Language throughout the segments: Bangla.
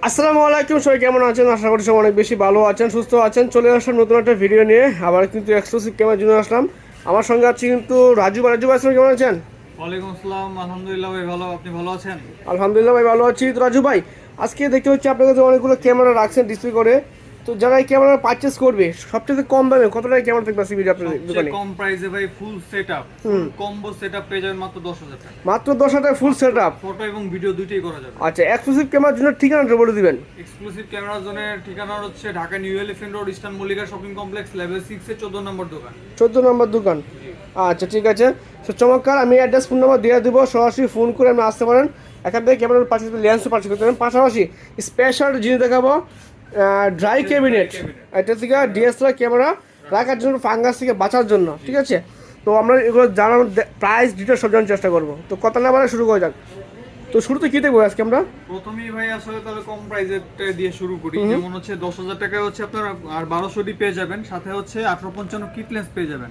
আসসালামু আলাইকুম, সবাই কেমন আছেন? আশা করি সবাই অনেক বেশি ভালো আছেন, সুস্থ আছেন। চলে আসলাম নতুন একটা ভিডিও নিয়ে, আবার কিন্তু এক্সক্লুসিভ ক্যামেরার জন্য আসলাম। আমার সঙ্গে আছে কিন্তু রাজু ভাই। রাজু ভাই, আসসালামু, কেমন আছেন? ওয়ালাইকুম আসসালাম, আলহামদুলিল্লাহ ভাই ভালো। আপনি ভালো আছেন? আলহামদুলিল্লাহ ভাই, ভালো আছি। তো রাজু ভাই, আজকে দেখতে হচ্ছে আপনার কাছে অনেকগুলো ক্যামেরা রাখছেন ডিসপ্লে করে। তো যারা এই ক্যামেরা পারচেস করবে, সবচেয়ে কম দামে কত টাকা ক্যামেরা থাকবে সিবিডি আপনার সবচেয়ে দোকানে? কম প্রাইসে ভাই ফুল সেটআপ, ফুল কম্বো সেটআপ পেয়ে যাবেন মাত্র 10,000 টাকা। মাত্র 10,000 টাকা ফুল সেট আপ? ফটো এবং ভিডিও দুইটাই করা যাবে। আচ্ছা, এক্সক্লুসিভ ক্যামেরার জন্য ঠিকানাটা বলে দিবেন। এক্সক্লুসিভ ক্যামেরা জোনের ঠিকানা হচ্ছে Dhaka New Elephant Road, Eastern Mallika Shopping Complex, level 6 এর 14 নম্বর দোকান। 14 নম্বর দোকান। আচ্ছা, ঠিক আছে। তো চমৎকার, আমি অ্যাড্রেস ফোন নাম্বার দিয়ে দেবো, সরাসরি ফোন করে আপনি আসতে পারেন। এখান থেকে ক্যামেরার পাশে লেন্সও পারচেস করতে পারেন। পাশাপাশি স্পেশাল জিনিস দেখাবো, ড্রাই ক্যাবিনেট। এটা থেকে ডিএসএলআর ক্যামেরা রাখার জন্য, ফাঙ্গাস থেকে বাঁচার জন্য, ঠিক আছে? তো আমরা এগুলো জানানোর প্রাইস ডিটেল সব জানার চেষ্টা করবো। তো কথা না বলে শুরু করা যাক। তো শুরুতে কী দেখবো আজকে আমরা? প্রথমেই ভাই আসলে তাহলে কম প্রাইসের দিয়ে শুরু করি। যেমন হচ্ছে 10,000 টাকায় হচ্ছে আপনার আর 1200 পেয়ে যাবেন, সাথে হচ্ছে 1855 কিট লেন্স পেয়ে যাবেন।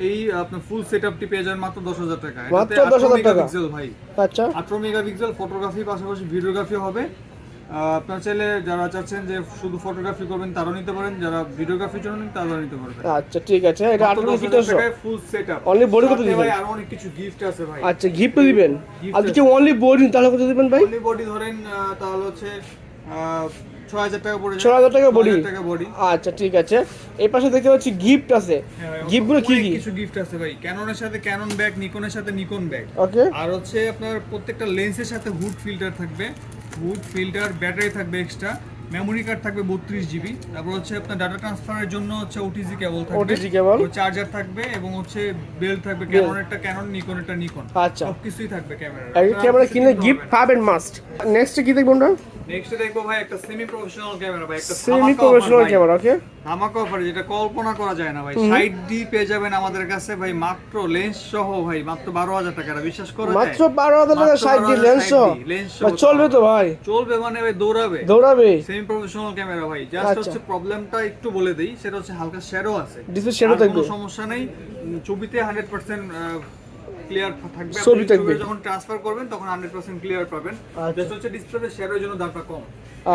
এই আপনার ফুল সেটআপটি পেয়ে যাবেন মাত্র 10,000 টাকা। মাত্র 10,000 টাকা ভাই। আচ্ছা, 18 মেগাপিক্সেল ফটোগ্রাফি, পাশাপাশি ভিডিওগ্রাফি হবে। আপনার চাইলে যারা চাচ্ছেন যে শুধু ফটোগ্রাফি করবেন তারাও নিতে পারেন, যারা ভিডিওগ্রাফির জন্য নিন তারাও নিতে পারবেন। আচ্ছা, ঠিক আছে। এটা 18 টাকায় ফুল সেটআপ। অনলি বডি কত দিবেন ভাই? আর অনেক কিছু গিফট আছে ভাই। আচ্ছা, গিফট দিবেন। আর যদি অনলি বডি তাহলে কত দিবেন ভাই? অনলি বডি ধরেন তাহলে হচ্ছে 6,000 টাকা পড়ে যাবে। 6,000 টাকা বডি। 6,000 টাকা বডি। আচ্ছা, ঠিক আছে। এই পাশে দেখতে পাচ্ছি গিফট আছে। গিফটগুলো কি কি? কিছু গিফট আছে ভাই। ক্যাননের সাথে ক্যানন ব্যাগ, নিকনের সাথে নিকন ব্যাগ। ওকে। আর হচ্ছে আপনার প্রত্যেকটা লেন্সের সাথে হুড ফিল্টার থাকবে, হুড ফিল্টার, ব্যাটারি থাকবে এক্সট্রা, মেমোরি কার্ড থাকবে 32 জিবি। তারপর হচ্ছে আপনার ডাটা ট্রান্সফারের জন্য হচ্ছে ওটিজি কেবল থাকবে, ওটিজি কেবল, চার্জার থাকবে এবং হচ্ছে বেল্ট থাকবে। ক্যাননেরটা ক্যানন, নিকনেরটা নিকন। আচ্ছা, সবকিছুই থাকবে ক্যামেরা। এই ক্যামেরা কিনলে গিফট পাবেন মাস্ট। নেক্সট কি দেখব আমরা? নেক্সট দেখবো ভাই একটা সেমি প্রফেশনাল ক্যামেরা ভাই, একটা সেমি প্রফেশনাল ক্যামেরা। ওকে, ধামাকা অফার, যেটা কল্পনা করা যায় না ভাই। 60D পেয়ে যাবেন আমাদের কাছে ভাই, মাত্র লেন্স সহ ভাই, মাত্র 12,000 টাকা। বিশ্বাস করা যায়? মাত্র 12,000 টাকা 60D লেন্স সহ? চলবে তো ভাই? চলবে মানে ভাই, দৌড়াবে। দৌড়াবে। সেমি প্রফেশনাল ক্যামেরা ভাই। জাস্ট হচ্ছে প্রবলেমটা একটু বলে দেই, সেটা হচ্ছে হালকা শ্যাডো আছে। ডিসপ্লে শ্যাডো থাকবে, কোনো সমস্যা নেই। ছবিতে 100% ক্লিয়ার থাকবে। ছবি থাকবে, যখন ট্রান্সফার করবেন তখন 100% ক্লিয়ার পাবেন। জাস্ট হচ্ছে ডিসপ্লেতে শ্যাডোর জন্য দামটা কম,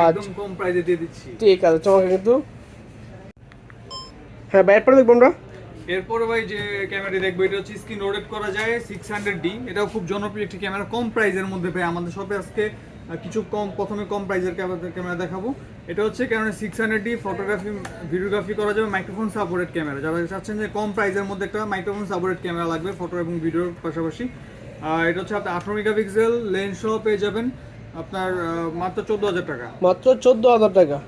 একদম কম প্রাইসে দিয়ে দিচ্ছি। ঠিক আছে, চমৎকার। কিন্তু হ্যাঁ, বাইরে পরে দেখবো আমরা। এরপরে ভাই যে ক্যামেরাটি দেখবো, এটা হচ্ছে স্ক্রিন রোটেট করা যায় 600D। এটাও খুব জনপ্রিয় একটি ক্যামেরা, কম প্রাইসের মধ্যে ভাই। আমাদের শপে আজকে কিছু প্রথমে কম প্রাইসের ক্যামেরা দেখাবো। এটা হচ্ছে ক্যামেরা 600D, ফটোগ্রাফি ভিডিওগ্রাফি করা যাবে, মাইক্রোফোন সাপোর্টেড ক্যামেরা। যারা চাচ্ছেন যে কম প্রাইসের মধ্যে একটা মাইক্রোফোন সাপোর্টেড ক্যামেরা লাগবে ফটো এবং ভিডিওর পাশাপাশি, এটা হচ্ছে আপনার 18 মেগাপিক্সেল লেন্স সহ পেয়ে যাবেন আপনার মাত্র 14,000 টাকা। মাত্র 14,000 টাকা।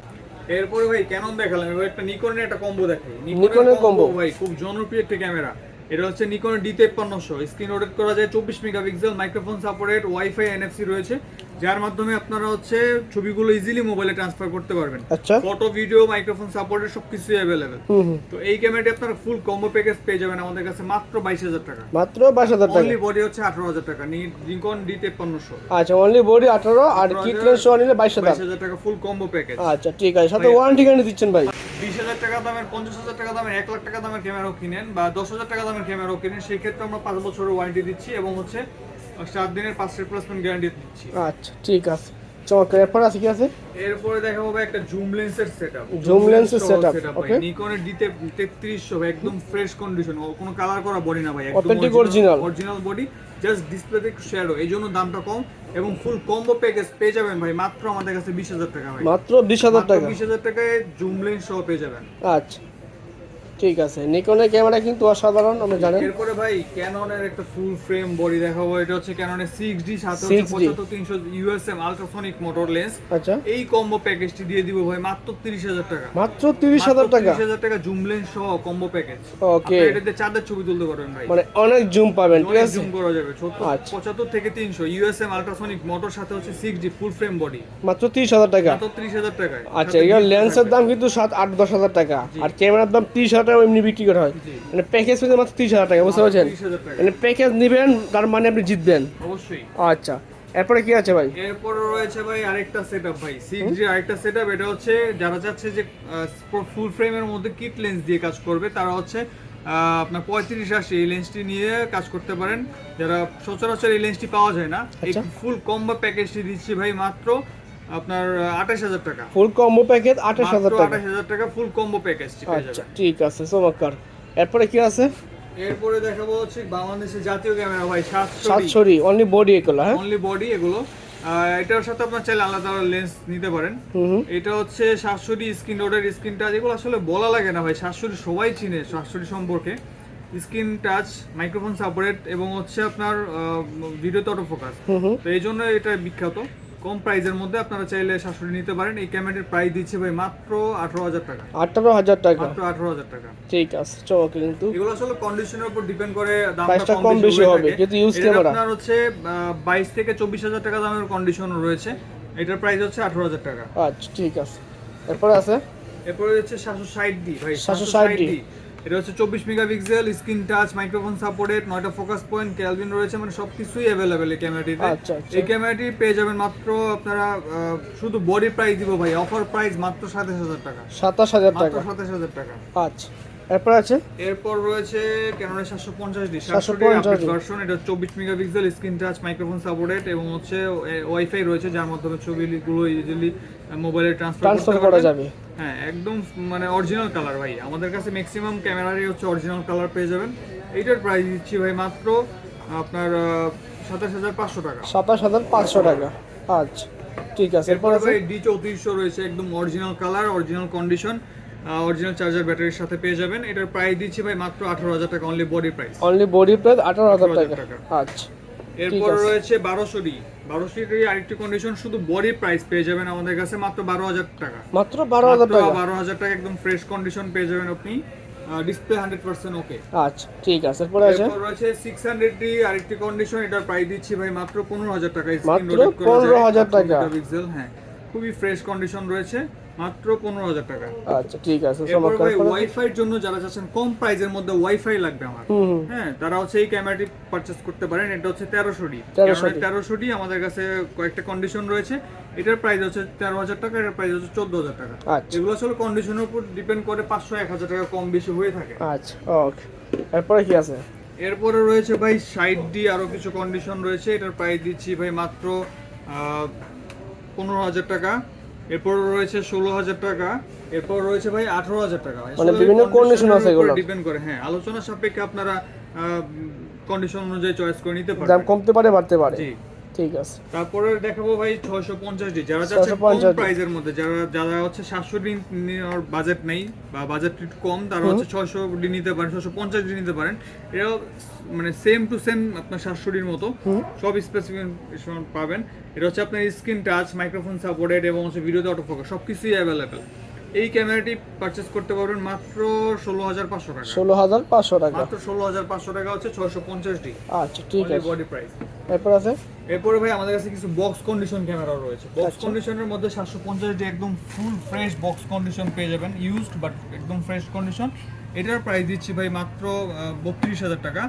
এরপরে ভাই ক্যানন দেখালাম, এবার একটা নিকনের একটা কম্বো দেখাই। নিকনের কম্বো ভাই খুব জনপ্রিয় একটা ক্যামেরা। এটা হচ্ছে নিকনের D5300, স্ক্রিন রোটেট করা যায়, 24 megapixel, microphone supported, wifi, NFC রয়েছে, যার মাধ্যমে আপনারা হচ্ছে ছবিগুলো ইজিলি মোবাইলে ট্রান্সফার করতে পারবেন। আচ্ছা, ফটো, ভিডিও, মাইক্রোফোন সাপোর্টেড সবকিছুই अवेलेबल। তো এই ক্যামেরাটি আপনারা ফুল কম্বো প্যাকেজ পেয়ে যাবেন আমাদের কাছে মাত্র 22,000 টাকা। মাত্র 22,000 টাকা। অনলি বডি হচ্ছে 18,000 টাকা, নিকন D5300। আচ্ছা, অনলি বডি 18 আর কিট লেন্স সহ নিলে 22,000 টাকা ফুল কম্বো প্যাকেজ। আচ্ছা, ঠিক আছে। সাথে ওয়ারেন্টি গ্যারান্টি দিচ্ছেন ভাই? 20,000 টাকা দামের, 50,000 টাকা দামের, 1 লাখ টাকা দামের ক্যামেরাও কিনেন বা 10,000 টাকা দামের ক্যামেরাও কিনেন, সেই ক্ষেত্রে আমরা 5 বছরের ওয়ারেন্টি দিচ্ছি এবং হচ্ছে 7 দিনের 5 রিপ্লেসমেন্ট গ্যারান্টি দিচ্ছি। আচ্ছা, ঠিক আছে, চমৎকার। এরপর আছে কি আছে? এরপরে দেখাবো ভাই একটা জুম লেন্সের সেটআপ। জুম লেন্সের সেটআপ। ওকে, নিকনের D3300 একদম ফ্রেশ কন্ডিশন, কোনো কালার করা বডি না ভাই, একদম অথেন্টিক অরিজিনাল বডি, জাস্ট ডিসপ্লেতে একটু শ্যাডো, এইজন্য দামটা কম। এবং ফুল কম্বো প্যাকেজ পেয়ে যাবেন ভাই মাত্র আমাদের কাছে 20,000 টাকা ভাই। মাত্র 20,000 টাকা। 20,000 টাকায় জুম লেন্স সহ পেয়ে যাবেন। আচ্ছা, ঠিক আছে। নিকনের ক্যামেরা কিন্তু অসাধারণ, আমরা জানেন। এরপরে ভাই ক্যাননের একটা ফুল ফ্রেম বডি দেখাবো। এটা হচ্ছে ক্যাননের 6D, সাথে হচ্ছে 75-300 ইউএসএম আল্ট্রাসনিক মোটর লেন্স। আচ্ছা, এই কম্বো প্যাকেজটি দিয়ে দিব ভাই মাত্র 30,000 টাকা। মাত্র 30,000 টাকা। 30,000 টাকা জুম লেন্স সহ কম্বো প্যাকেজ। ওকে, এটাতে চাঁদের ছবি তুলতে পারবেন ভাই, মানে অনেক জুম পাবেন, ঠিক আছে? জুম করা যাবে। আচ্ছা, 75-300 ইউএসএম আল্ট্রাসনিক মোটর, সাথে হচ্ছে 6D ফুল ফ্রেম বডি, মাত্র 30,000 টাকা। মাত্র 30,000 টাকায়। আচ্ছা, এই লেন্সের দাম কিন্তু 7-8-10,000 টাকা, আর ক্যামেরার দাম 30,000 টাকা এমনি বিক্রি করা হয়। মানে প্যাকেজ পেতে মাত্র 30,000 টাকা, বুঝতে পারছেন? 30,000 টাকা। মানে প্যাকেজ নেবেন তার মানে আপনি জিতবেন অবশ্যই। আচ্ছা, এরপরে কি আছে ভাই? এরপর রয়েছে ভাই আরেকটা সেটআপ ভাই, 6G আরেকটা সেটআপ। এটা হচ্ছে যারা চাচ্ছে যে ফুল ফ্রেমের মধ্যে কিট লেন্স দিয়ে কাজ করবে, তারা হচ্ছে আপনার 35-80 এই লেন্সটি নিয়ে কাজ করতে পারেন। যারা সচরাচর এই লেন্সটি পাওয়া যায় না, এই ফুল কম্বো প্যাকেজটি দিচ্ছি ভাই মাত্র আপনার 28,000 টাকা। ফুল কম্বো প্যাকেজ 28,000 টাকা। 28,000 টাকা ফুল কম্বো প্যাকেজটি পেয়ে আচ্ছা যাবেন। ঠিক আছে, চমৎকার। এরপরে কি আছে? এরপরে দেখাবো হচ্ছে বাংলাদেশের জাতীয় ক্যামেরা ভাই 700 700 অনলি বডি এগুলো, হ্যাঁ? অনলি বডি এগুলো। এটার সাথে আপনার চাইলে আলাদা লেন্স নিতে পারেন। এটা হচ্ছে 700 স্ক্রিন রোডের স্ক্রিন টাচ, এগুলো আসলে বলা লাগে না ভাই, 700 সবাই চিনে 700 সম্পর্কে। স্ক্রিন টাচ, মাইক্রোফোন সাপোর্টেড এবং হচ্ছে আপনার ভিডিওতে অটো ফোকাস, তো এই জন্য এটা বিখ্যাত। কম প্রাইসের মধ্যে আপনারা চাইলে 700 নিতে পারেন। এই ক্যামেরার প্রাইস দিচ্ছে ভাই মাত্র 18,000 টাকা। 18,000 টাকা, মাত্র 18,000 টাকা। ঠিক আছে, চমৎকার। কিন্তু এগুলো আসলে কন্ডিশনের উপর ডিপেন্ড করে, প্রাইসটা দামটা কম বেশি হবে থাকে। যেহেতু ইউজ এটার ক্যামেরা। আপনার হচ্ছে 22 থেকে 24,000 টাকা দামের কন্ডিশন রয়েছে। এটার প্রাইস হচ্ছে 18,000 টাকা। আচ্ছা ঠিক আছে। এরপরে আছে এরপরে হচ্ছে 760D ভাই, 760D। এটা হচ্ছে 24 megapixel, screen touch, microphone supported, 9টা ফোকাস পয়েন্ট, ক্যালভিন রয়েছে, মানে সবকিছুই अवेलेबल এই ক্যামেরাটিতে। আচ্ছা, আচ্ছা। এই ক্যামেরাটি পেয়ে যাবেন মাত্র আপনারা শুধু বডি প্রাইস দিব ভাই, অফার প্রাইস মাত্র 27,000 টাকা। 27,000 মাত্র টাকা। 27,000 টাকা। আচ্ছা, এরপর আছে এরপর রয়েছে ক্যানোনের 750D 750D ভার্সন। এটা 24 megapixel, screen touch, microphone supported এবং হচ্ছে ওয়াইফাই রয়েছে, যার মাধ্যমে ছবিগুলো ইজিলি মোবাইলে ট্রান্সফার করা যাবে। হ্যাঁ, একদম মানে অরিজিনাল কালার ভাই। আমাদের কাছে ম্যাক্সিমাম ক্যামেরারই হচ্ছে অরিজিনাল কালার পেয়ে যাবেন। এইটার প্রাইস দিচ্ছি ভাই মাত্র আপনার 27,500 টাকা। 27,500 টাকা। আচ্ছা ঠিক আছে। এরপর এরপর আছে ভাই D3400 রয়েছে, একদম original colour, original condition, original charger ব্যাটারির সাথে পেয়ে যাবেন। এটার প্রাইস দিচ্ছি ভাই মাত্র 18,000 টাকা, only body price. Only body price 18,000 18,000 টাকা। আচ্ছা এরপর রয়েছে 1200D আরেকটি কন্ডিশন, শুধু বডি প্রাইস পেয়ে যাবেন আমাদের কাছে মাত্র 12,000 টাকা। মাত্র 12,000 টাকা। 12,000 টাকা একদম ফ্রেশ কন্ডিশন পেয়ে যাবেন আপনি, ডিসপ্লে 100% ওকে। আচ্ছা ঠিক আছে। এরপর আছে এরপর রয়েছে 600D আরেকটি কন্ডিশন, এটার প্রাইস দিচ্ছি ভাই মাত্র 15,000 টাকা। মাত্র 15,000 টাকা। পিক্সেল, হ্যাঁ, খুবই ফ্রেশ কন্ডিশন রয়েছে, মাত্র 15,000 টাকা। আচ্ছা ঠিক আছে, এরপর চমৎকার। ভাই ওয়াইফাই এর জন্য যারা চাচ্ছেন কম প্রাইসের মধ্যে ওয়াইফাই লাগবে আমার, হ্যাঁ, তারা হচ্ছে এই ক্যামেরাটি পারচেজ করতে পারেন। এটা হচ্ছে 1300D। 1300D আমাদের কাছে কয়েকটা কন্ডিশন রয়েছে। এটার প্রাইস হচ্ছে 13,000 টাকা, এটার প্রাইস হচ্ছে 14,000 টাকা। আচ্ছা। এগুলো আসলে কন্ডিশনের উপর ডিপেন্ড করে, 500-1000 টাকা কম বেশি হয়ে থাকে। আচ্ছা ওকে। এরপরে কি আছে? এরপরে রয়েছে ভাই 60D, আরো কিছু কন্ডিশন রয়েছে। এটার প্রাইস দিচ্ছি ভাই মাত্র 15,000 টাকা। এরপর রয়েছে 16,000 টাকা। এরপর রয়েছে ভাই 18,000 টাকা। মানে বিভিন্ন কন্ডিশন আছে, এগুলো ডিপেন্ড করে, হ্যাঁ, আলোচনা সাপেক্ষে আপনারা কন্ডিশন অনুযায়ী চয়েস করে নিতে পারেন। দাম কমতে পারে বাড়তে পারে। জি ঠিক আছে। তারপরে দেখাবো ভাই 650D, যারা চাচ্ছেন কম 650D প্রাইসের মধ্যে, যারা হচ্ছে 700D নেওয়ার বাজেট নেই বা বাজেট একটু কম, তারা হচ্ছে 600D নিতে পারেন, 650D নিতে পারেন। এটাও মানে সেম টু সেম আপনার 700Dর মতো, সব স্পেসিফিকেশন পাবেন। এটা হচ্ছে আপনার স্ক্রিন টাচ, মাইক্রোফোন সাপোর্টেড এবং হচ্ছে ভিডিওতে অটো ফোকাস, সবকিছুই অ্যাভেলেবেল। এই ক্যামেরাটি পারচেজ করতে পারবেন মাত্র 16,500 টাকা। 16,500 টাকা। মাত্র 16,500 টাকা হচ্ছে 650D। আচ্ছা ঠিক আছে। Body price. এরপর আছে এরপরে ভাই আমাদের কাছে কিছু বক্স কন্ডিশন ক্যামেরা রয়েছে। বক্স আচ্ছা। কন্ডিশনের মধ্যে 750D একদম ফুল ফ্রেশ বক্স কন্ডিশন পেয়ে যাবেন, ইউজড বাট একদম ফ্রেশ কন্ডিশন। এটার প্রাইস দিচ্ছি ভাই মাত্র 32,000 টাকা।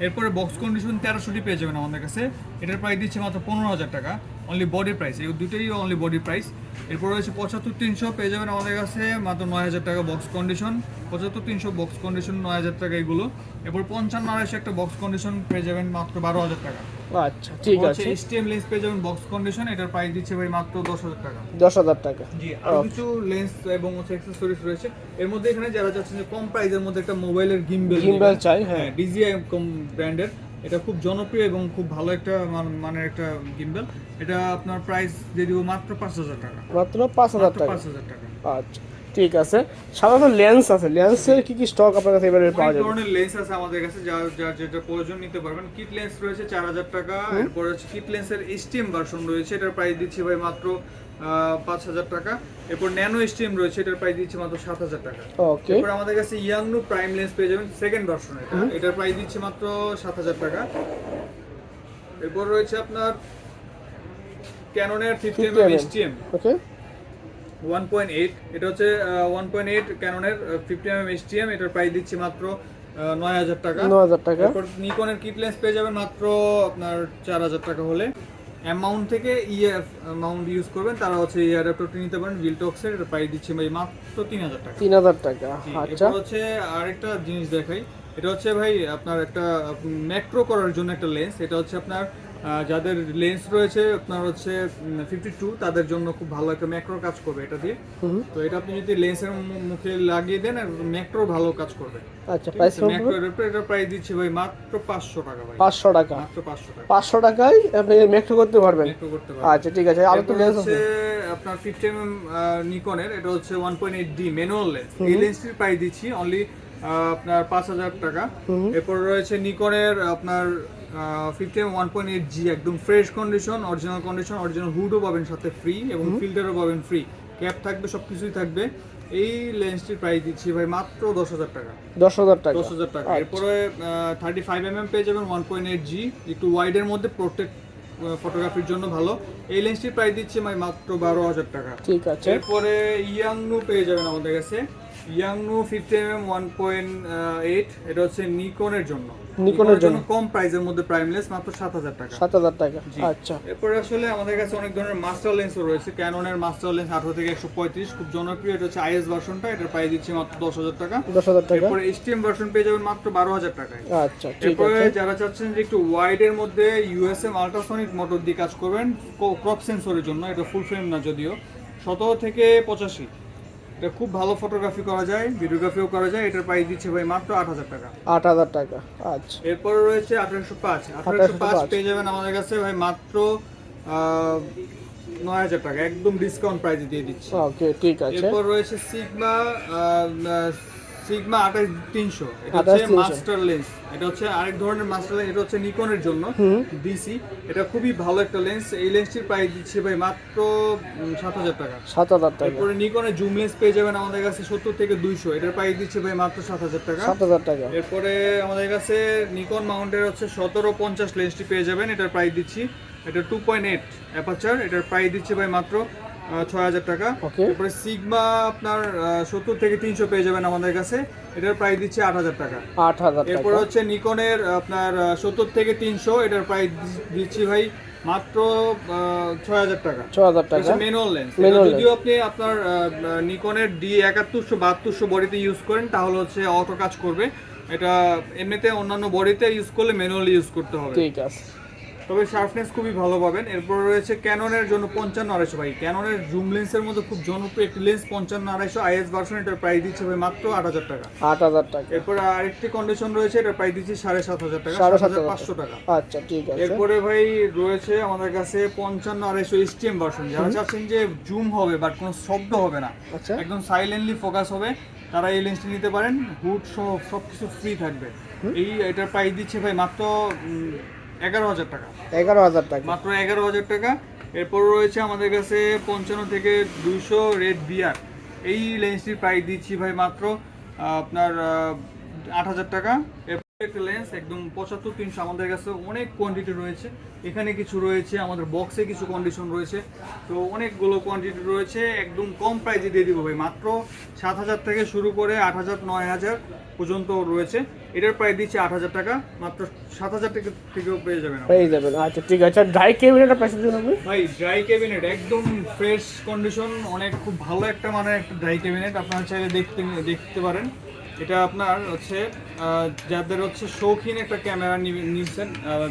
এরপরে বক্স কন্ডিশন 1300D পেয়ে যাবেন আমাদের কাছে, এটার প্রাইস দিচ্ছি মাত্র 15,000 টাকা, অনলি বডি প্রাইস। এই দুটোই অনলি বডি প্রাইস। এরপর রয়েছে 75-300 পেয়ে যাবেন আমাদের কাছে মাত্র 9,000 টাকা বক্স কন্ডিশন। 75-300 বক্স কন্ডিশন 9,000 টাকা এগুলো। এরপর 55-200 একটা বক্স কন্ডিশন পেয়ে যাবেন মাত্র 12,000 টাকা। আচ্ছা ঠিক আছে। HTM লেন্স পেয়ে যাবেন বক্স কন্ডিশন, এটার প্রাইস দিচ্ছে ভাই মাত্র 10,000 টাকা। 10,000 টাকা। জি, আরো কিছু লেন্স এবং হচ্ছে অ্যাকসেসরিজ রয়েছে। এর মধ্যে এখানে যারা চাচ্ছেন যে কম প্রাইসের মধ্যে একটা মোবাইলের গিম্বেল চাই, হ্যাঁ। DJI ব্র্যান্ডের, এটা খুব জনপ্রিয় এবং খুব ভালো একটা মানের একটা গিম্বেল। এটা আপনার প্রাইস দিয়ে দিব মাত্র 5,000 টাকা। মাত্র 5,000 টাকা। 5,000 টাকা। আচ্ছা ঠিক আছে। সাধারণত লেন্স আছে, লেন্সের কি কি স্টক আপনার কাছে এবারে পাওয়া অনেক যাবে? ধরনের লেন্স আছে আমাদের কাছে, যার যেটা প্রয়োজন নিতে পারবেন। কিট লেন্স রয়েছে 4,000 টাকা। এরপর হচ্ছে কিট লেন্সের HTM ভার্সন রয়েছে, এটার প্রাইস দিচ্ছি ভাই মাত্র 5,000 টাকা। এরপর ন্যানো HTM রয়েছে, এটার প্রাইস দিচ্ছি মাত্র 7,000 টাকা। ওকে। এরপর আমাদের কাছে ইয়াংনু প্রাইম লেন্স পেয়ে যাবেন সেকেন্ড ভার্সন, এটার প্রাইস দিচ্ছি মাত্র 7,000 টাকা। এরপর রয়েছে আপনার ক্যাননের 50mm HTM ওকে 1.8, এটা হচ্ছে 1.8 ক্যাননের 50mm HTM, এটার প্রাইস দিচ্ছি মাত্র 9,000 টাকা। 9,000 টাকা। এরপর নিকনের কিট লেন্স পেয়ে যাবেন মাত্র আপনার 4,000 টাকা হলে। অ্যামাউন্ট থেকে ইএফ অ্যামাউন্ট ইউজ করবেন, তারা হচ্ছে এই অ্যাডাপ্টারটি নিতে পারেন ভিলটক্সের, এটা প্রাইস দিচ্ছি ভাই মাত্র 3,000 টাকা। 3,000 টাকা। আচ্ছা এরপর হচ্ছে আরেকটা জিনিস দেখাই, এটা হচ্ছে ভাই আপনার একটা ম্যাক্রো করার জন্য একটা লেন্স। এটা হচ্ছে আপনার যাদের লেন্স রয়েছে আপনার হচ্ছে 52, তাদের জন্য খুব ভালো একটা ম্যাক্রো কাজ করবে এটা দিয়ে। তো এটা আপনি যদি লেন্সের মুখে লাগিয়ে দেন, ম্যাক্রো ভালো কাজ করবে। আচ্ছা, প্রাইস ম্যাক্রো এটা প্রাইস দিচ্ছি ভাই মাত্র 500 টাকা ভাই। 500 টাকা, মাত্র 500 টাকা। 500 টাকায় আপনি মেকআপ করতে পারবেন। ম্যাক্রো করতে পারবেন। আচ্ছা ঠিক আছে, আর তো লেন্স আছে আপনার 50mm নিকনের, এটা হচ্ছে 1.8D ম্যানুয়াল লেন্স। এই লেন্সটির প্রাইস দিচ্ছি অনলি আপনার 5000 টাকা। এরপর রয়েছে নিকনের আপনার 50mm 1.8G একদম fresh condition, original condition, original হুডও পাবেন সাথে ফ্রি, এবং ফিল্টারও পাবেন ফ্রি, ক্যাপ থাকবে, সবকিছুই থাকবে। এই লেন্সটির প্রাইস দিচ্ছি ভাই মাত্র 10000 টাকা। 10000 টাকা, 10000 টাকা। এরপরে 35mm পেয়ে যাবেন 1.8G, একটু ওয়াইডের মধ্যে, প্রোটেক্ট ফটোগ্রাফির জন্য ভালো। এই লেন্সটির প্রাইস দিচ্ছি ভাই মাত্র 12000 টাকা। ঠিক আছে। এরপরে ইয়াংনু পেয়ে যাবেন আমাদের কাছে, ইয়াংনু 50mm 1.8, এটা হচ্ছে নিকনের জন্য, নিকনের জন্য কম প্রাইসের মধ্যে প্রাইমলেস, মাত্র 7000 টাকা। 7000 টাকা, আচ্ছা। এরপর আসলে আমাদের কাছে অনেক ধরনের মাস্টার লেন্সও রয়েছে। ক্যাননের মাস্টার লেন্স 18 থেকে 135 খুব জনপ্রিয়, এটা হচ্ছে আইএস ভার্সনটা, এটার প্রাইস দিচ্ছি মাত্র 10000 টাকা। 10000 টাকা। এরপর এইচটিএম ভার্সন পেয়ে যাবেন মাত্র 12000 টাকায়। আচ্ছা ঠিক এরপরে আছে। যারা চাচ্ছেন যে একটু ওয়াইড এর মধ্যে ইউএসএম আল্ট্রাসনিক মোটর দিয়ে কাজ করবেন ক্রপ সেন্সরের জন্য, এটা ফুল ফ্রেম না যদিও, 17 থেকে 85, এটা খুব ভালো ফটোগ্রাফি করা যায়, ভিডিওগ্রাফিও করা যায়। এটার প্রাইস দিচ্ছে ভাই মাত্র 8000 টাকা। 8000 টাকা, আচ্ছা। এরপর রয়েছে 1805 পেয়ে যাবেন আমাদের কাছে ভাই মাত্র 9000 টাকা, একদম ডিসকাউন্ট প্রাইসে দিয়ে দিচ্ছি। ওকে ঠিক আছে। এরপর রয়েছে সিগমা 28300, এটা হচ্ছে মাস্টার লেন্স, এটা হচ্ছে আরেক ধরনের মাস্টার লেন্স, এটা হচ্ছে নিকনের জন্য ডিসি, এটা খুবই ভালো একটা লেন্স। এই লেন্সটির প্রাইস দিচ্ছে ভাই মাত্র 7000 টাকা। 7000 টাকা। এরপরে নিকনের জুম লেন্স পেয়ে যাবেন আমাদের কাছে 70 থেকে 200, এটার প্রাইস দিচ্ছে ভাই মাত্র 7000 টাকা। 7000 টাকা। এরপরে আমাদের কাছে নিকন মাউন্টের হচ্ছে 1750 লেন্সটি পেয়ে যাবেন, এটার প্রাইস দিচ্ছি, এটা 2.8 অ্যাপারচার, এটার প্রাইস দিচ্ছে ভাই মাত্র 6000 টাকা। এরপরে সিগমা আপনার 70 থেকে 300 পেয়ে যাবেন আমাদের কাছে, এটার প্রাইস দিচ্ছে 8000 টাকা। 8000 টাকা। এরপর হচ্ছে নিকনের আপনার 70 থেকে 300, এটার প্রাইস দিচ্ছি ভাই মাত্র 6000 টাকা। 6000 টাকা। ম্যানুয়াল লেন্স, যদিও আপনি আপনার নিকনের D717200 বডিতে ইউজ করেন তাহলে হচ্ছে অটো কাজ করবে, এটা এমনিতে অন্যান্য বডিতে ইউজ করলে ম্যানুয়ালি ইউজ করতে হবে। ঠিক আছে। তবে শার্পনেস খুবই ভালো পাবেন। এরপর রয়েছে ক্যাননের জন্য 55-250 ভাই, ক্যাননের জুম লেন্সের মধ্যে খুব জনপ্রিয় একটি লেন্স 55-250 আইএস ভার্সন, এটার প্রাইস দিচ্ছে ভাই মাত্র 8000 টাকা। 8000 টাকা। এরপর আরেকটি কন্ডিশন রয়েছে, এটার প্রাইস দিচ্ছি 7500 টাকা, 7500 টাকা। আচ্ছা ঠিক আছে। এরপরে ভাই রয়েছে আমাদের কাছে 55-250 এইচটিএম ভার্সন, যারা চাচ্ছেন যে জুম হবে বাট কোনো শব্দ হবে না, আচ্ছা, একদম সাইলেন্টলি ফোকাস হবে, তারা এই লেন্সটি নিতে পারেন। হুড সহ সবকিছু ফ্রি থাকবে। এটার প্রাইস দিচ্ছে ভাই মাত্র 11000 টাকা। 11000 টাকা, মাত্র 11000 টাকা। এরপর রয়েছে আমাদের কাছে 55 থেকে 200 রেড বিআর, এই লেন্সটির প্রাইস দিচ্ছি ভাই মাত্র আপনার 8000 টাকা। এরপর একটা লেন্স একদম 75-300, আমাদের কাছে অনেক কোয়ান্টিটি রয়েছে, এখানে কিছু রয়েছে, আমাদের বক্সে কিছু কন্ডিশন রয়েছে, তো অনেকগুলো কোয়ান্টিটি রয়েছে, একদম কম প্রাইসে দিয়ে দিব ভাই, মাত্র 7000 থেকে শুরু করে 8000 9000 পর্যন্ত রয়েছে। এটার প্রাইস দিচ্ছে 8000 টাকা, মাত্র 7000 টাকা থেকেও পেয়ে যাবেন। আচ্ছা ঠিক আছে। ড্রাই ক্যাবিনেটের প্রাইস দিন আপনি ভাই, ড্রাই ক্যাবিনেট একদম ফ্রেশ কন্ডিশন, অনেক খুব ভালো একটা মানে একটা ড্রাই ক্যাবিনেট, আপনারা চাইলে দেখতে পারেন। এটা আপনার হচ্ছে যাদের হচ্ছে শৌখিন একটা ক্যামেরা নিচ্ছেন,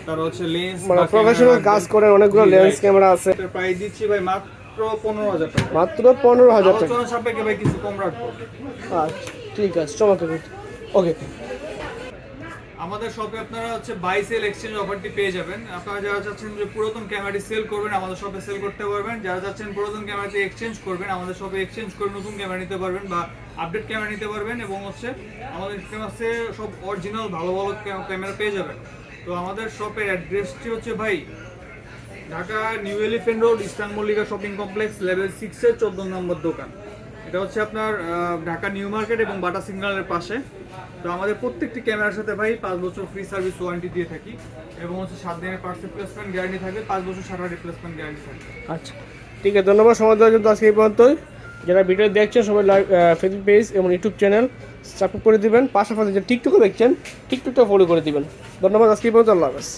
তার হচ্ছে লেন্স মানে প্রফেশনাল কাজ করে, অনেকগুলো লেন্স ক্যামেরা আছে, এটার প্রাইস দিচ্ছি ভাই মাত্র 15000 টাকা। মাত্র 15000 টাকা। আলোচনা সাপেক্ষে ভাই কিছু কম রাখবো। আচ্ছা ঠিক আছে, চমৎকার। ওকে, আমাদের শপে আপনারা হচ্ছে বাই সেল এক্সচেঞ্জ অফারটি পেয়ে যাবেন। আপনারা যারা চাচ্ছেন যে পুরাতন ক্যামেরাটি সেল করবেন, আমাদের শপে সেল করতে পারবেন। যারা চাচ্ছেন পুরাতন ক্যামেরাটি এক্সচেঞ্জ করবেন, আমাদের শপে এক্সচেঞ্জ করে নতুন ক্যামেরা নিতে পারবেন বা আপডেট ক্যামেরা নিতে পারবেন। এবং হচ্ছে আমাদের কাছে সব অরিজিনাল ভালো ভালো ক্যামেরা পেয়ে যাবেন। তো আমাদের শপের অ্যাড্রেসটি হচ্ছে ভাই Dhaka New Elephant Road, Eastern Mallika Shopping Complex, level 6-এর 14 নম্বর দোকান। এটা হচ্ছে আপনার ঢাকা নিউ মার্কেট এবং বাটা সিগন্যালের পাশে। তো আমাদের প্রত্যেকটি ক্যামেরার সাথে ভাই 5 বছর ফ্রি সার্ভিস ওয়ারেন্টি দিয়ে থাকি, এবং হচ্ছে 7 দিনের পার্টস রিপ্লেসমেন্ট গ্যারান্টি থাকবে, 5 বছর সারা রিপ্লেসমেন্ট গ্যারান্টি থাকবে। আচ্ছা ঠিক আছে, ধন্যবাদ সময় দেওয়ার জন্য। আজকে এই পর্যন্তই। যারা ভিডিও দেখছেন সবাই ফেসবুক পেজ এবং ইউটিউব চ্যানেল সাবস্ক্রাইব করে দিবেন, পাশাপাশি যে টিকটকে দেখছেন টিকটকটা ফলো করে দিবেন। ধন্যবাদ, আজকে এই পর্যন্ত, আল্লাহ হাফেজ।